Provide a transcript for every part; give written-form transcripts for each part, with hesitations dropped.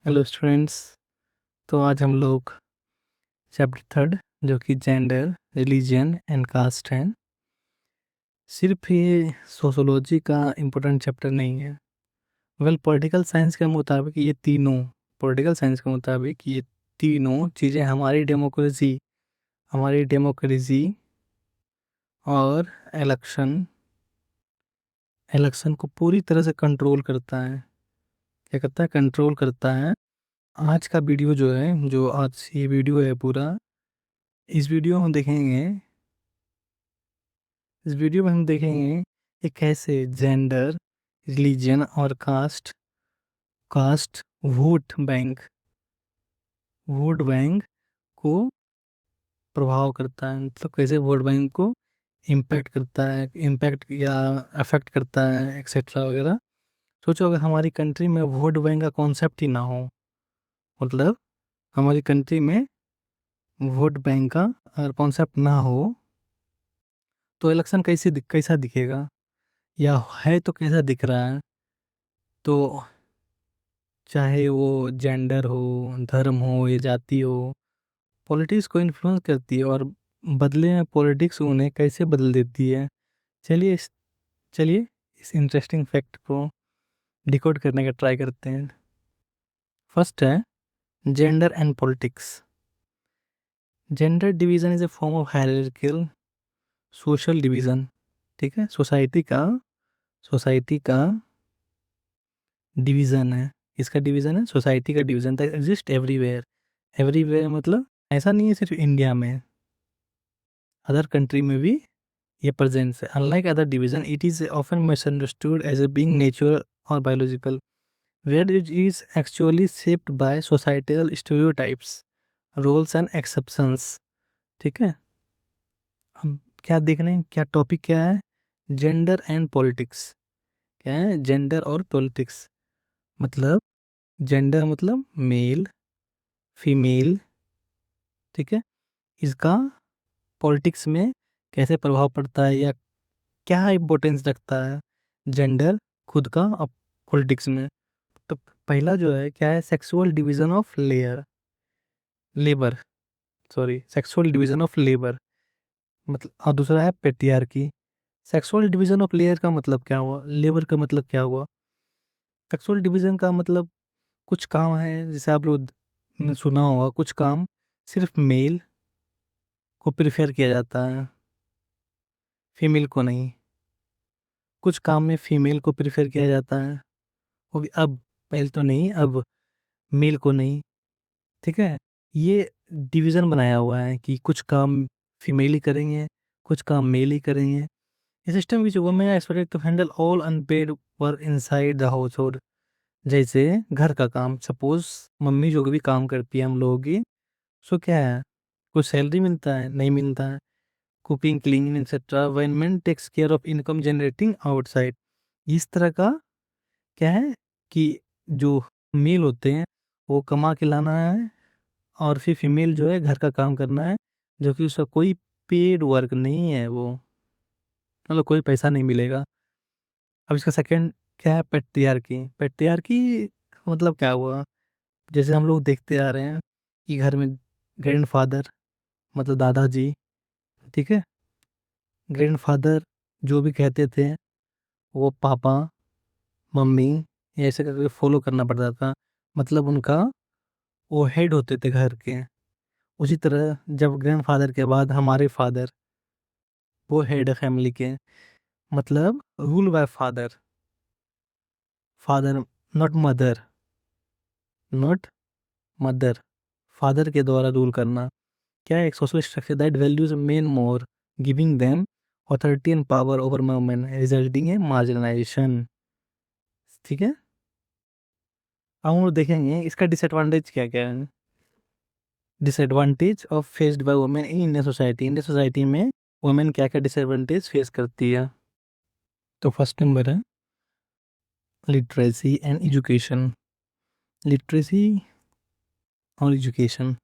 Hello students. तो आज हम लोग चैप्टर थर्ड जो कि जेंडर रिलीजन एंड कास्ट है। सिर्फ ये सोशोलॉजी का इम्पोर्टेंट चैप्टर नहीं है। पॉलिटिकल साइंस के मुताबिक ये तीनों चीज़ें हमारी डेमोक्रेसी और इलेक्शन इलेक्शन को पूरी तरह से कंट्रोल करता है। क्या करता है? कंट्रोल करता है। आज का वीडियो जो है, जो आज ये वीडियो है पूरा, इस वीडियो में हम देखेंगे इस वीडियो में हम देखेंगे कि कैसे जेंडर, रिलीजन और कास्ट कास्ट वोट बैंक को प्रभाव करता है। मतलब कैसे वोट बैंक को इम्पैक्ट या अफेक्ट करता है, एक्सेट्रा वगैरह। सोचो अगर हमारी कंट्री में वोट बैंक का कॉन्सेप्ट ही ना हो, मतलब हमारी कंट्री में वोट बैंक का अगर कॉन्सेप्ट ना हो, तो इलेक्शन कैसा दिखेगा, या है तो कैसा दिख रहा है। तो चाहे वो जेंडर हो, धर्म हो या जाति हो, पॉलिटिक्स को इन्फ्लुएंस करती है, और बदले में पॉलिटिक्स उन्हें कैसे बदल देती है। चलिए इस चलिए इस इंटरेस्टिंग फैक्ट को डिकोड करने का ट्राई करते हैं। फर्स्ट है gender and politics. Gender division is a form of hierarchical social division. ठीक है, सोसाइटी का डिवीजन है। इसका डिवीजन है, सोसाइटी का division that exist everywhere. Everywhere मतलब ऐसा नहीं है सिर्फ इंडिया में, अदर कंट्री में भी ये प्रेजेंस है। Unlike other division, it is often misunderstood as a being natural और biological, where it is actually shaped by societal stereotypes, roles and exceptions. ठीक है, हम क्या देख रहे हैं, क्या टॉपिक क्या है? Gender and politics. क्या है? जेंडर और पॉलिटिक्स। मतलब जेंडर मतलब मेल, फीमेल। ठीक है, इसका पॉलिटिक्स में कैसे प्रभाव पड़ता है, या क्या इम्पोर्टेंस रखता है जेंडर खुद का अब पॉलिटिक्स में। तो पहला जो है क्या है? Sexual division of labour, sorry, sexual division of labour. मतलब, और दूसरा है patriarchy. Sexual division of layer का मतलब क्या हुआ, लेबर का मतलब क्या हुआ? सेक्सुअल डिवीजन का मतलब कुछ काम है, जैसे आप लोग ने सुना होगा, कुछ काम सिर्फ मेल को प्रेफर किया जाता है, फीमेल को नहीं। कुछ काम में फीमेल को प्रेफर किया जाता है, वो भी अब, पहले तो नहीं, अब मेल को नहीं। ठीक है, ये डिवीज़न बनाया हुआ है कि कुछ काम फीमेल ही करेंगे, कुछ काम मेल ही करेंगे। ये system which women are expected to handle all unpaid work inside the household. जैसे घर का काम, सपोज मम्मी जो भी काम करती है हम लोगों की, सो क्या है, कुछ सैलरी मिलता है? नहीं मिलता है। Cooking, cleaning etcetera, when men takes care of income generating outside. इस तरह का क्या है कि जो मेल होते हैं वो कमा के लाना है, और फिर फीमेल जो है घर का काम करना है, जो कि उसका कोई पेड वर्क नहीं है, वो मतलब कोई पैसा नहीं मिलेगा। अब इसका सेकंड क्या है? पेट्रियार्की मतलब क्या हुआ? जैसे हम लोग देखते आ रहे हैं कि घर में ग्रैंडफादर, मतलब दादाजी, ठीक है, ग्रैंडफादर जो भी कहते थे वो पापा, मम्मी, ऐसे करके फॉलो करना पड़ता था। मतलब उनका वो हेड होते थे घर के। उसी तरह जब ग्रैंडफादर के बाद हमारे फादर, वो हेड है फैमिली के। मतलब rule by father, father not mother, not mother, father के द्वारा रूल करना। क्या है? एक social structure that values main more, giving them authority and power over women, resulting in marginalisation. ठीक है, अब हम लोग देखेंगे इसका डिसएडवांटेज क्या क्या है। Disadvantage of faced by women in Indian society में वुमेन क्या क्या डिसएडवांटेज फेस करती है। तो फर्स्ट नंबर है लिटरेसी एंड एजुकेशन। लिटरेसी और एजुकेशन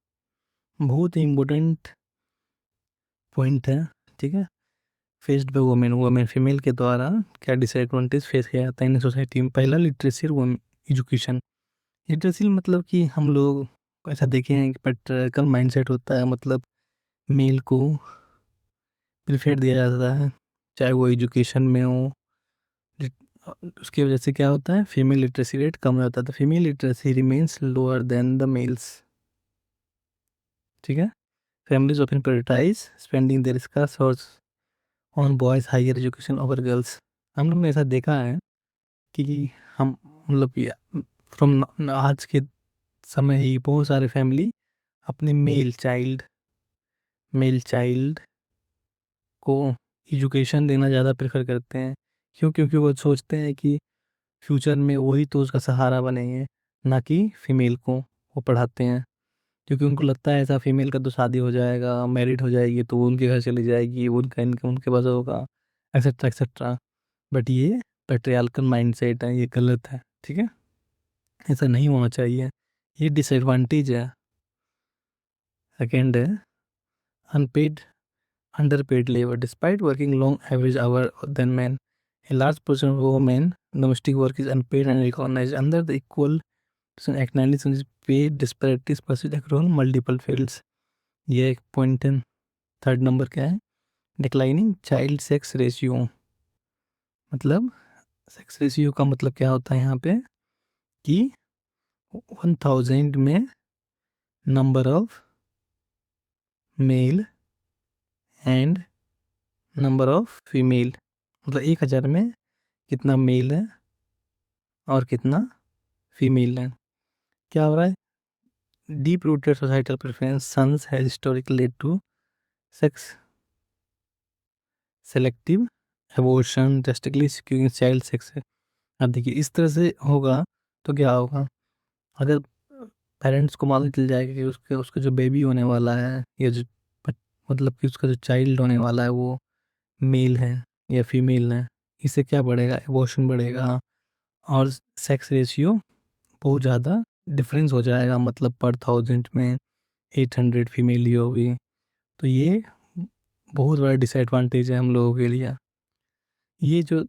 बहुत ही इम्पोर्टेंट पॉइंट है। ठीक है, faced by women, women female के द्वारा क्या डिसएडवांटेज फेस किया जाता है इन सोसाइटी में। पहला लिटरेसी और एजुकेशन। लिटरेसी मतलब कि हम लोग ऐसा देखे हैं कि पैट्रियार्कल माइंडसेट होता है, मतलब मेल को प्रिफेर दिया जाता है चाहे वो एजुकेशन में हो। उसकी वजह से क्या होता है, फीमेल लिटरेसी रेट कम हो जाता है, तो female literacy remains lower than the males. ठीक है। Families often prioritise spending their scarce source on boys higher education over girls. हम लोग ने ऐसा देखा है कि हम मतलब फ्रॉम आज के समय ही बहुत सारे फैमिली अपने मेल चाइल्ड को एजुकेशन देना ज़्यादा प्रेफर करते हैं। क्यों? क्योंकि वो सोचते हैं कि फ्यूचर में वही तो उसका सहारा बनेंगे, ना कि फीमेल को वो पढ़ाते हैं। क्योंकि उनको लगता है ऐसा फीमेल का तो शादी हो जाएगा, मैरिड हो जाएगी तो वो उनके घर चली जाएगी, उनका इनकम उनके पास होगा, एक्सेट्रा एक्सेट्रा। बट ये पेट्रियार्कल माइंडसेट है, ये गलत है। ठीक है, ऐसा नहीं होना चाहिए, ये डिसएडवांटेज है। सेकेंड है unpaid underpaid labor. Despite working long average hour than men, a large portion of women domestic work is unpaid and recognized under the Equal Act 1970. Pay disparities persist across multiple fields. ये एक point है। Third number क्या है, declining child sex ratio. मतलब sex ratio का मतलब क्या होता है यहाँ पे कि 1000 में number of male and number of female, मतलब 1000 में कितना मेल है और कितना फीमेल है। क्या हो रहा है, deep rooted societal preference sons has historically led to sex selective abortion drastically skewing child sex. अब देखिए इस तरह से होगा तो क्या होगा, अगर पेरेंट्स को मालूम चल जाएगा कि उसके उसका जो बेबी होने वाला है या जो मतलब कि उसका जो चाइल्ड होने वाला है वो मेल है या फीमेल है, इससे क्या बढ़ेगा, एबॉर्शन बढ़ेगा और सेक्स रेशियो बहुत ज़्यादा डिफरेंस हो जाएगा, मतलब पर 1000 में 800 फीमेल ही होगी। तो ये बहुत बड़ा डिसएडवांटेज है हम लोगों के लिए। ये जो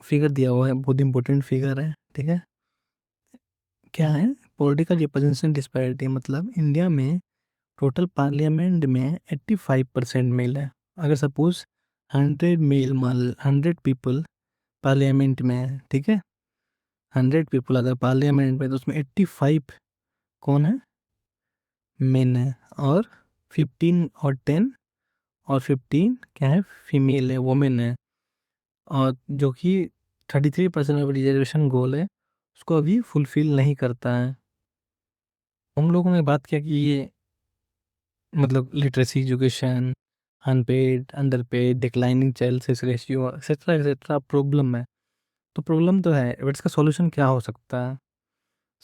फिगर दिया हुआ है बहुत इंपॉर्टेंट फिगर है। ठीक है, क्या है, पॉलिटिकल रिप्रेजेंटेशन डिस्पैरिटी, मतलब इंडिया में टोटल पार्लियामेंट में 85% मेल है। अगर सपोज 100 पीपल पार्लियामेंट में है, ठीक है, 100 पीपल अगर पार्लियामेंट में, तो उसमें 85 कौन है, मेन है, और 15 और 10 और 15 क्या है, फीमेल है, वोमेन है। और जो कि 33% ऑफ रिजर्वेशन गोल है उसको अभी फुलफिल नहीं करता है। हम लोगों ने बात किया कि ये मतलब literacy, education, unpaid, underpaid, declining child sex ratio etcetera etcetera problem है। तो प्रॉब्लम तो है, बट इसका सॉल्यूशन क्या हो सकता है?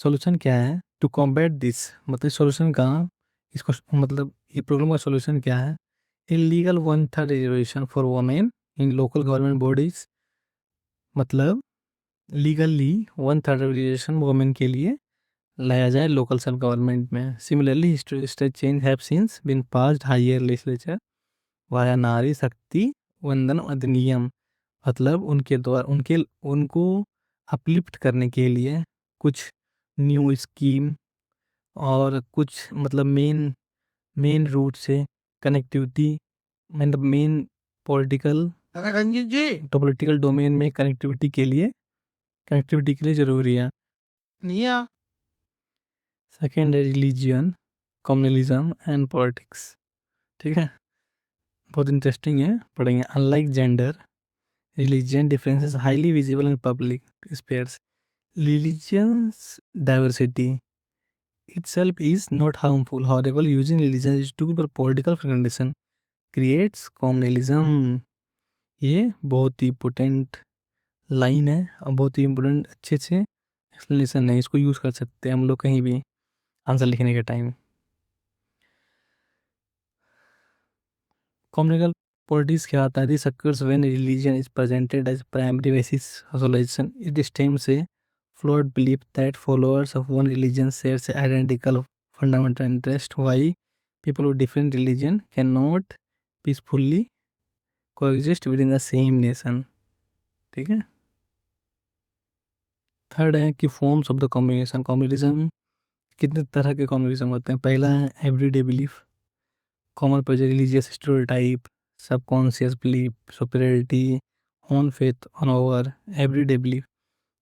सॉल्यूशन क्या है टू कॉम्बैट दिस, मतलब सॉल्यूशन कहाँ, इसको मतलब ये प्रॉब्लम का सॉल्यूशन क्या है, illegal 1/3 reservation for women in local government bodies. मतलब लीगली 1/3 रिजर्वेशन वोमेन के लिए लाया जाए लोकल सेल्फ गवर्नमेंट में। Similarly historical change have since been passed higher legislature via Nari Shakti वंदन अधिनियम। मतलब उनके द्वारा उनको अपलिफ्ट करने के लिए कुछ न्यू स्कीम और कुछ मतलब मेन रूट से कनेक्टिविटी, मतलब मेन पॉलिटिकल पॉलिटिकल डोमेन में कनेक्टिविटी के लिए ज़रूरी है। सेकेंड है रिलीजियन, कम्युनलिज्म एंड पॉलिटिक्स। ठीक है, बहुत इंटरेस्टिंग है, पढ़ेंगे। Unlike gender, religion differences highly visible in public spheres. Religion's diversity itself is not harmful. However, using religion as a tool for political fragmentation creates communalism. ये बहुत ही important line है और बहुत ही इम्पोर्टेंट अच्छे से एक्सप्लेनेशन है, इसको यूज़ कर सकते हैं हम लोग कहीं भी आंसर लिखने के टाइम। कॉम्युनल पॉलिटिक्स क्या आता है, this occurs when religion is presented as primary basis of solution. It stems से flawed belief that followers of one religion share identical fundamental interest. Why people with different religion cannot peacefully coexist within the same nation. ठीक है, third है कि forms of the communication. Communism कितने तरह के communism होते हैं। पहला है everyday belief, common pleasure, religious stereotype, subconscious belief, superiority, on faith on over, everyday belief,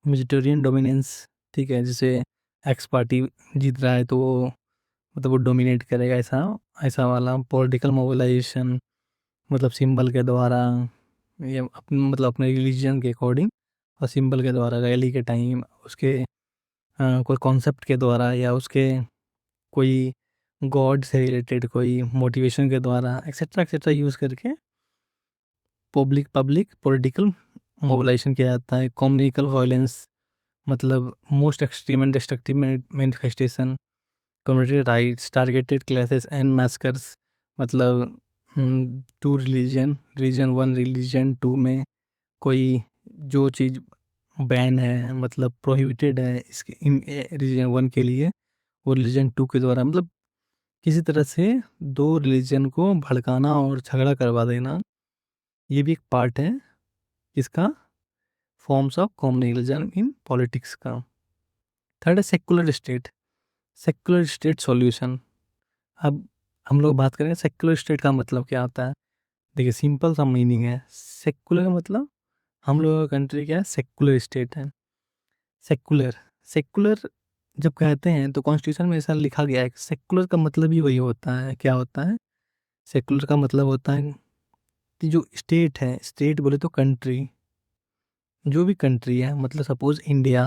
vegetarian dominance. ठीक है, जैसे एक्स पार्टी जीत रहा है तो वो मतलब वो डोमिनेट करेगा, ऐसा ऐसा वाला। पॉलिटिकल मोबिलाइजेशन, मतलब सिंबल के द्वारा, ये मतलब अपने रिलीजन के अकॉर्डिंग, और सिंबल के द्वारा, रैली के टाइम उसके कोई कॉन्सेप्ट के द्वारा, या उसके कोई गॉड से रिलेटेड कोई मोटिवेशन के द्वारा, एक्सेट्रा एक्सेट्रा यूज़ करके पब्लिक पॉलिटिकल मोबिलाइजेशन किया जाता है। कम्युनिकल वायलेंस, मतलब most extreme and destructive manifestation, community rights, targeted classes and massacres, मतलब two reason one, reason two में कोई जो चीज़ बैन है, मतलब प्रोहिबिटेड है इसके रीजन वन के लिए, वो रीजन टू के द्वारा, मतलब किसी तरह से दो रिलीजन को भड़काना और झगड़ा करवा देना, ये भी एक पार्ट है इसका, forms of communalism in politics का। थर्ड है secular state. Secular state solution. अब हम लोग बात करें सेक्युलर स्टेट का मतलब क्या होता है। देखिए सिंपल सा मीनिंग है, सेक्युलर का मतलब हम लोग का कंट्री क्या है, सेक्युलर स्टेट है। सेक्युलर, सेक्युलर जब कहते हैं तो कॉन्स्टिट्यूशन में ऐसा लिखा गया है, सेक्युलर का मतलब ही वही होता है। क्या होता है, सेक्युलर का मतलब होता है कि जो स्टेट है, स्टेट बोले तो कंट्री, जो भी कंट्री है, मतलब सपोज इंडिया,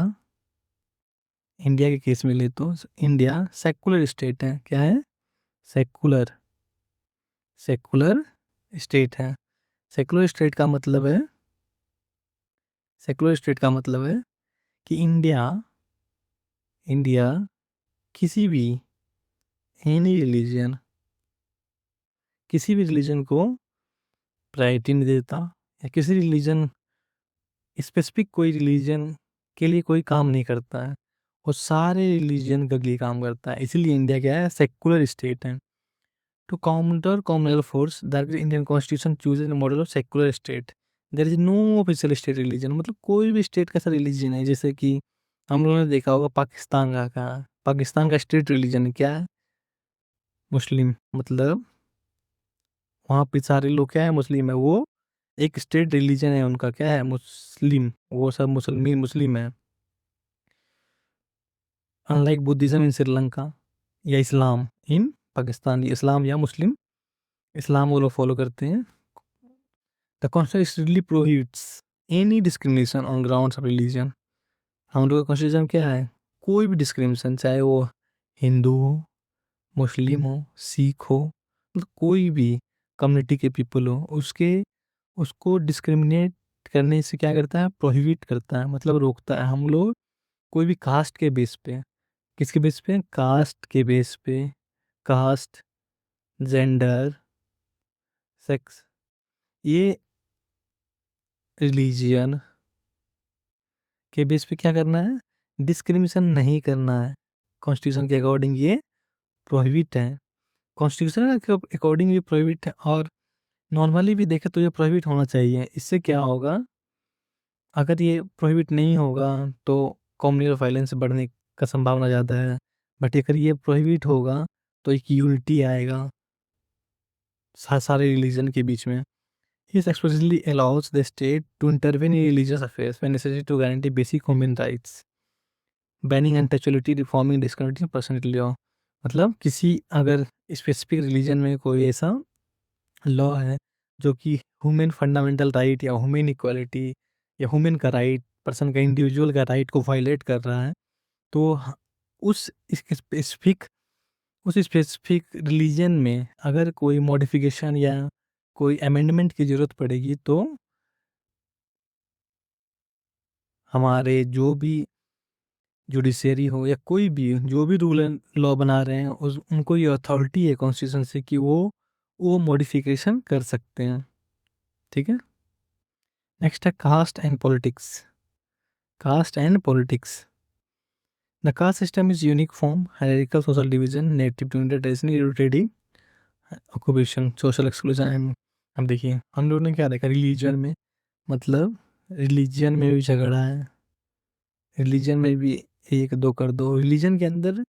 इंडिया के केस में ले तो इंडिया सेक्युलर स्टेट है। क्या है, सेक्युलर, सेक्युलर स्टेट है। सेक्युलर स्टेट का मतलब है, सेक्युलर स्टेट का मतलब है कि इंडिया, इंडिया किसी भी एनी रिलीजन, किसी भी रिलीजन को प्रायोरिटी नहीं देता, या किसी रिलीजन, स्पेसिफिक कोई रिलीजन के लिए कोई काम नहीं करता है, वो सारे रिलीजन के लिए काम करता है। इसीलिए इंडिया क्या है, सेक्युलर स्टेट है। To counter communal force that Indian constitution chooses model of secular state, there is no official state religion. मतलब कोई भी स्टेट का ऐसा रिलीजन है, जैसे कि हम लोगों ने देखा होगा पाकिस्तान का, कहा पाकिस्तान का स्टेट रिलीजन क्या है, मुस्लिम। मतलब वहाँ पे सारे लोग क्या है, मुस्लिम है। वो एक स्टेट रिलीजन है उनका, क्या है, मुस्लिम। वो सब मुसलमान मुस्लिम है। अनलाइक बुद्धिज्म इन श्रीलंका, या इस्लाम इन पाकिस्तान, इस्लाम या मुस्लिम, इस्लाम वो लोग फॉलो करते हैं। The constitution strictly prohibits any discrimination on grounds of religion. हम लोग का कॉन्स्टिट्यूशन क्या है, कोई भी डिस्क्रिमिनेशन, चाहे वो हिंदू हो, मुस्लिम हो, सिख हो, मतलब कोई भी कम्युनिटी के पीपल हो, उसके उसको डिस्क्रिमिनेट करने से क्या करता है, प्रोहिबिट करता है, मतलब रोकता है। हम लोग कोई भी कास्ट के बेस पे, किसके बेस पे, कास्ट के बेस पे, कास्ट, जेंडर, सेक्स, ये रिलीजियन के बेस पे क्या करना है, डिस्क्रिमिनेशन नहीं करना है। कॉन्स्टिट्यूशन के अकॉर्डिंग ये प्रोहिबिट है, कॉन्स्टिट्यूशन के अकॉर्डिंग ये प्रोहिबिट है, और नॉर्मली भी देखे तो ये प्रोहिबिट होना चाहिए। इससे क्या होगा, अगर ये प्रोहिबिट नहीं होगा तो कम्युनल वायलेंस बढ़ने का संभावना ज़्यादा है। बट अगर ये प्रोहिबिट होगा तो एक यूनिटी आएगा सारे रिलीजन के बीच में। This explicitly allows the state to intervene in religious affairs when necessary to guarantee basic human rights, banning untouchability, reforming discrimination, personality law। मतलब किसी अगर स्पेसिफिक रिलीजन में कोई ऐसा लॉ है जो कि ह्यूमन फंडामेंटल राइट या ह्यूमन इक्वालिटी या ह्यूमन का राइट, पर्सन का, इंडिविजुअल का राइट को वायलेट कर रहा है, तो उस स्पेसिफिक, उस स्पेसिफिक रिलीजन में अगर कोई मॉडिफिकेशन या कोई अमेंडमेंट की ज़रूरत पड़ेगी, तो हमारे जो भी जुडिशरी हो या कोई भी जो भी रूल एंड लॉ बना रहे हैं, उस उनको ये अथॉरिटी है कॉन्स्टिट्यूशन से कि वो मॉडिफिकेशन कर सकते हैं। ठीक है, नेक्स्ट है caste and politics. Caste and politics. The caste system is unique form hierarchical social division native to India traditional heritage occupation social exclusion and. अब देखिए हम लोगों ने क्या देखा रिलीजन में, मतलब रिलीजन में भी झगड़ा है, रिलीजन में भी 1-2 कर दो। रिलीजन के अंदर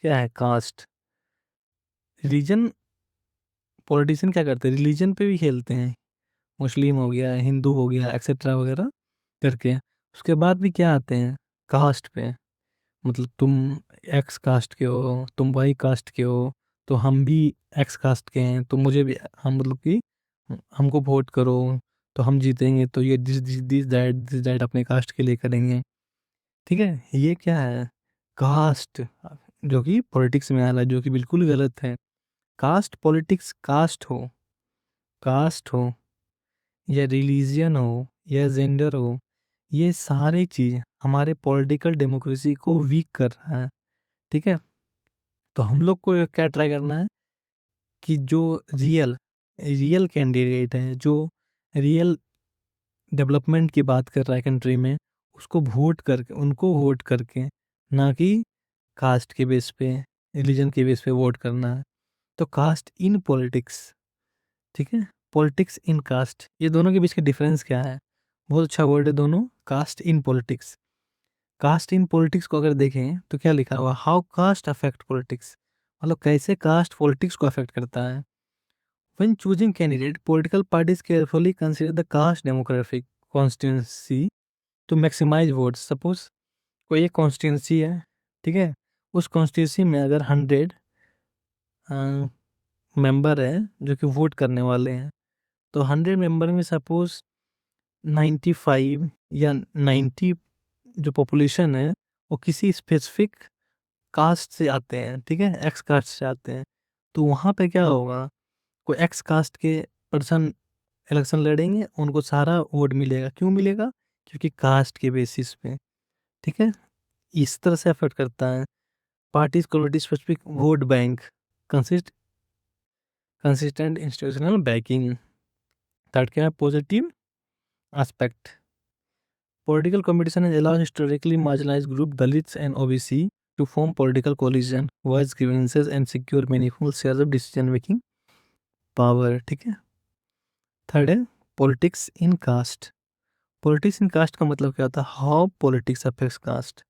क्या है? कास्ट। रिलीजन, पॉलिटिशियन क्या करते हैं? रिलीजन पे भी खेलते हैं, मुस्लिम हो गया, हिंदू हो गया, एक्सेट्रा वगैरह करके। उसके बाद भी क्या आते हैं? कास्ट पे। मतलब तुम एक्स कास्ट के हो, तुम वाई कास्ट के हो, तो हम भी एक्स कास्ट के हैं, तो मुझे भी, हम मतलब कि हमको वोट करो तो हम जीतेंगे, तो ये दिस दैट अपने कास्ट के लिए करेंगे। ठीक है, ये क्या है? कास्ट, जो कि पॉलिटिक्स में आ रहा है, जो कि बिल्कुल गलत है। कास्ट पॉलिटिक्स, कास्ट हो या रिलीजियन हो या जेंडर हो, ये सारी चीज हमारे पॉलिटिकल डेमोक्रेसी को वीक कर रहा है। ठीक है, तो हम लोग को क्या ट्राई करना है कि जो रियल रियल कैंडिडेट है, जो रियल डेवलपमेंट की बात कर रहा है कंट्री में, उसको वोट करके, उनको वोट करके, ना कि कास्ट के बेस पे, रिलीजन के बेस पे वोट करना है। तो कास्ट इन पॉलिटिक्स, ठीक है, पॉलिटिक्स इन कास्ट, ये दोनों के बीच का डिफरेंस क्या है? बहुत अच्छा वर्ड है दोनों, caste in politics. Caste in politics को अगर देखें तो क्या लिखा हुआ? हाउ कास्ट अफेक्ट पॉलिटिक्स, मतलब कैसे कास्ट पॉलिटिक्स को अफेक्ट करता है। When choosing candidate, political parties carefully consider the caste demographic constituency to maximise votes. Suppose कोई एक कॉन्स्टिट्यूंसी है, ठीक है, उस कॉन्स्टिट्यूंसी में अगर 100 मेंबर है जो कि वोट करने वाले हैं, तो 100 मेंबर में सपोज 95 या 90 जो पॉपुलेशन है वो किसी स्पेसिफिक कास्ट से आते हैं, ठीक है, एक्स कास्ट से आते हैं। तो वहाँ पे क्या होगा? कोई एक्स कास्ट के पर्सन इलेक्शन लड़ेंगे, उनको सारा वोट मिलेगा। क्यों मिलेगा? क्योंकि कास्ट के बेसिस पे। ठीक है, इस तरह से अफेक्ट करता है। Parties quality specific vote bank, consistent institutional banking. Third क्या है? Positive aspect, political competition has allowed historically marginalized group Dalits and OBC to form political coalition, voice grievances and secure meaningful shares of decision making power। ठीक है, third है politics in caste. Politics in caste का मतलब क्या होता है? How politics affects caste.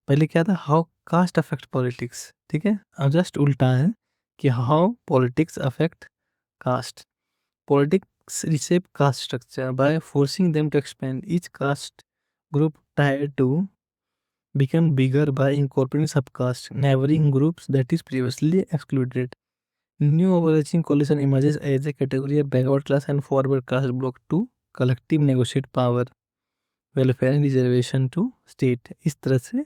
पहले क्या था? How caste affect politics. ठीक है, अब जस्ट उल्टा है कि how politics affect caste. Politics reshape caste structure by forcing them to expand. Each caste group tried to become bigger by incorporating subcaste, neighboring groups that is previously excluded. New overarching coalition emerges as a category of backward class and forward caste bloc to collective negotiate power, welfare and reservation to state। इस तरह से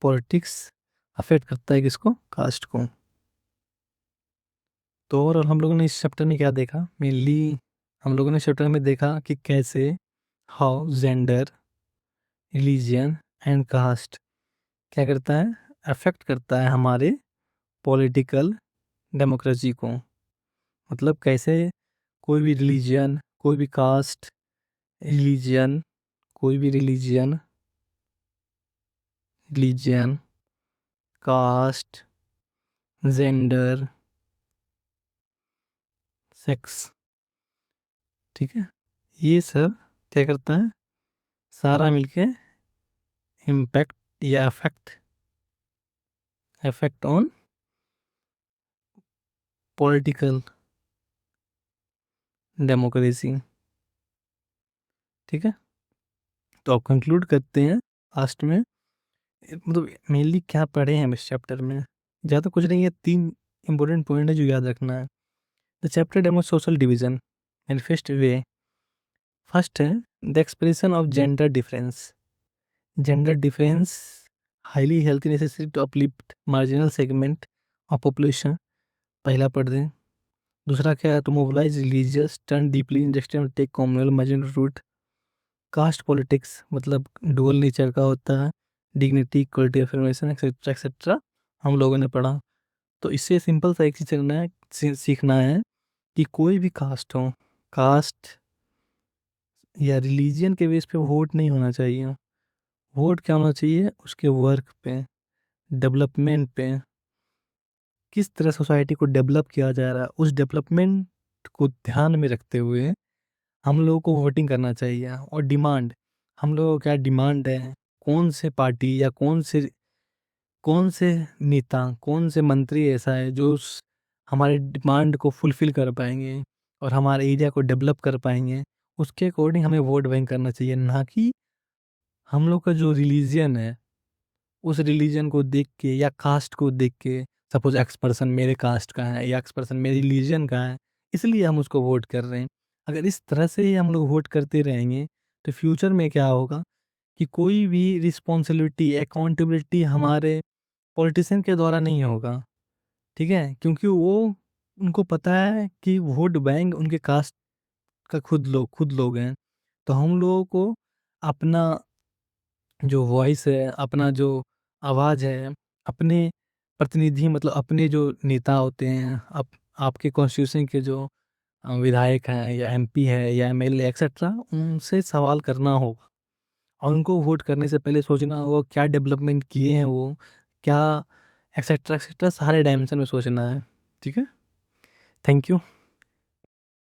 politics affect करता है किसको? Cast को। तो और हम लोगों ने इस चैप्टर में क्या देखा? मेनली हम लोगों ने चैप्टर में देखा कि कैसे how gender, religion and caste क्या करता है? अफेक्ट करता है हमारे पॉलिटिकल डेमोक्रेसी को। मतलब कैसे कोई भी रिलीजियन, कोई भी कास्ट, रिलीजियन, कोई भी religion, religion, caste, gender, sex, ठीक है, ये सब क्या करता है? सारा मिलके इम्पैक्ट या अफेक्ट ऑन पॉलिटिकल डेमोक्रेसी। ठीक है, तो अब कंक्लूड करते हैं लास्ट में। मतलब मेनली क्या पढ़े हैं हम इस चैप्टर में? ज़्यादा कुछ नहीं है, 3 इंपॉर्टेंट पॉइंट है जो याद रखना है। The chapter demo social division manifest way. First है the expression of gender difference. Gender difference highly healthy necessary to uplift marginal segment of population, पहला पढ़ दें। दूसरा क्या है? To mobilize religious turn deeply industrial take communal marginal root. Caste politics मतलब dual nature का होता है, dignity, equality, affirmation etcetera etcetera हम लोगों ने पढ़ा। तो इससे सिंपल सा एक चीज़ करना है, सीखना है कि कोई भी कास्ट हो, कास्ट या रिलीजियन के बेस पे वोट नहीं होना चाहिए। वोट क्या होना चाहिए? उसके वर्क पे, डेवलपमेंट पे, किस तरह सोसाइटी को डेवलप किया जा रहा है, उस डेवलपमेंट को ध्यान में रखते हुए हम लोगों को वोटिंग करना चाहिए। और डिमांड, हम लोगों को क्या डिमांड है, कौन से पार्टी या कौन से नेता, कौन से मंत्री ऐसा है जो हमारे डिमांड को फुलफ़िल कर पाएँगे और हमारे एरिया को डेवलप कर पाएँगे, उसके अकॉर्डिंग हमें वोट बैंक करना चाहिए। ना कि हम लोग का जो रिलीजन है, उस रिलीजन को देख के या कास्ट को देख के, सपोज़ एक्स पर्सन मेरे कास्ट का है या एक्स पर्सन मेरे रिलीजन का है, इसलिए हम उसको वोट कर रहे हैं। अगर इस तरह से ही हम लोग वोट करते रहेंगे, तो फ्यूचर में क्या होगा कि कोई भी रिस्पॉन्सिबिलिटी, अकाउंटेबिलिटी हमारे पॉलिटिशियन के द्वारा नहीं होगा, ठीक है? क्योंकि वो उनको पता है कि वोट बैंक उनके कास्ट का खुद लोग हैं। तो हम लोगों को अपना जो वॉइस है, अपना जो आवाज़ है, अपने प्रतिनिधि मतलब अपने जो नेता होते हैं, आपके कॉन्स्टिट्यूशन के जो विधायक हैं या एमपी है या एमएलए एक्सेट्रा, उनसे सवाल करना होगा और उनको वोट करने से पहले सोचना होगा क्या डेवलपमेंट किए हैं वो, क्या एक्सेट्रा एक्सेट्रा सारे डायमेंशन में सोचना है। ठीक है? Thank you.